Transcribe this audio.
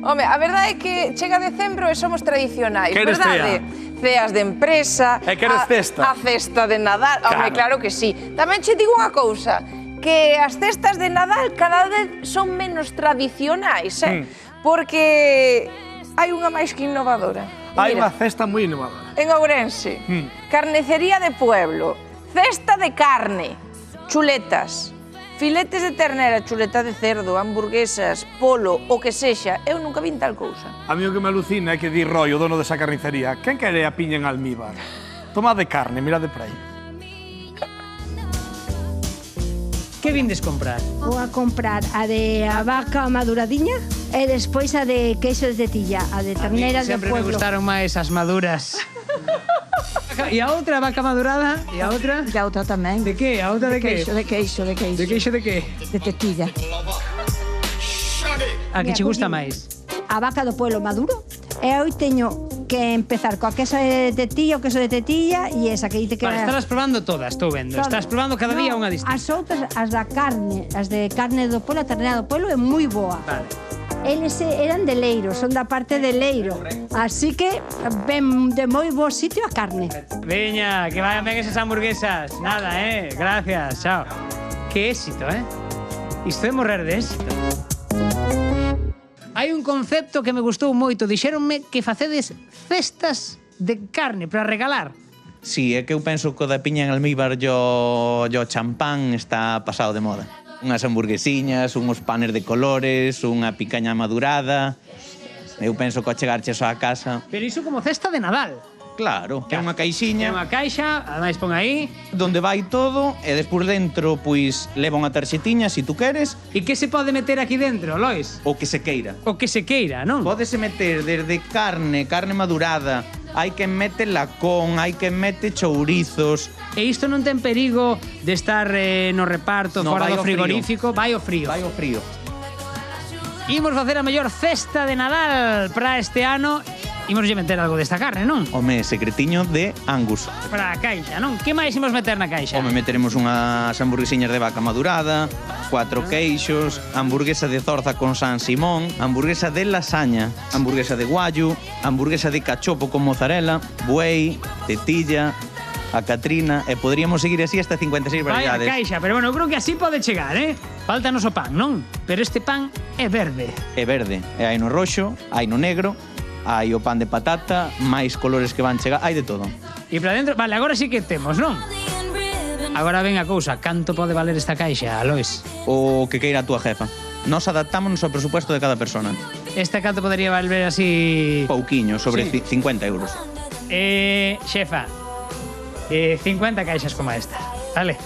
Home, a verdade é que chega decembro e somos tradicionais, Queres verdade? Ceas de empresa, E queres cesta? a cesta de Nadal, home, claro que sí. Tamén che digo unha cousa, que as cestas de Nadal cada vez son menos tradicionais, porque hai unha máis que innovadora. Hai Mira, unha cesta moi innovadora. en Ourense, carnicería de pueblo, cesta de carne, chuletas, filetes de ternera, chuleta de cerdo, hamburguesas, polo, o que sexa. Eu nunca vin tal cousa. A mí o que me alucina é que di Roy, o dono desa carnicería, quen quere a piña en almíbar? Toma de carne, mira de por aí. Que vindes comprar? Vou a comprar a de a vaca maduradiña e despois a de queixo de tetilla, a de terneras de Sempre me pueblo. gustaron máis as maduras. E a outra, vaca madurada? E a outra? E a outra tamén. De que? A outra de que? De queixo. De queixo de que? De tetilla. A que che gusta máis? A vaca do pueblo maduro e hoy teño que empezar coa queso de tetilla, o queso de tetilla e esa que dite que... Vale, estás probando todas, estou vendo. Todas. Estás probando cada día No, unha distinta. As outras, as da carne, as de carne do pueblo, a ternera do pueblo é moi boa. Vale. Eles eran de Leiro, son da parte de Leiro. Así que ven de moi bo sitio a carne. Veña, que vayan ben esas hamburguesas. Nada, gracias, chao. Que éxito, Isto é morrer de éxito. Hai un concepto que me gustou moito. Dixéronme que facedes cestas de carne para regalar. Sí, é que eu penso que o da piña en almíbar e o champán está pasado de moda. Unhas hamburguesiñas, unhos panes de colores, unha picaña madurada. Eu penso que ao chegarche só a casa... Pero iso como cesta de Nadal. Claro, é unha É caixiña unha caixa, ademais pon aí. donde vai todo e despois dentro, pois, leva unha tarxetiña, se tú queres, E que se pode meter aquí dentro, Lois? o que se queira. O que se queira, non? Pódese meter desde carne madurada, hai quen mete lacón, hai quen mete chourizos. E isto non ten perigo de estar no reparto, No, fora vai do ao frío. frigorífico, vai ao frío. Vai ao frío. Imos facer a mellor cesta de Nadal para este ano. Imos meter algo desta carne, non? Home, secretiño de Angus. Para a caixa, non? Que máis imos meter na caixa? Home, meteremos unhas hamburguesiñas de vaca madurada, 4 queixos, hamburguesa de zorza con San Simón, hamburguesa de lasaña, hamburguesa de guayu, hamburguesa de cachopo con mozzarella, buey, tetilla, a Catrina, e poderíamos seguir así hasta 56 Vai a variedades. caixa, pero bueno, eu creo que así pode chegar, Faltanos o pan, non? Pero este pan é verde. É verde, e hai no roxo, hai no negro, hai o pan de patata, máis colores que van chegar, hai de todo. E para dentro, vale, agora sí que temos, non? Agora ven a cousa, canto pode valer esta caixa, Lois? O que queira a túa jefa. Nos adaptámonos ao presupuesto de cada persona. Esta canto podería valer así... Pouquiño, sobre Sí. 50 euros. Xefa, 50 caixas como esta, vale?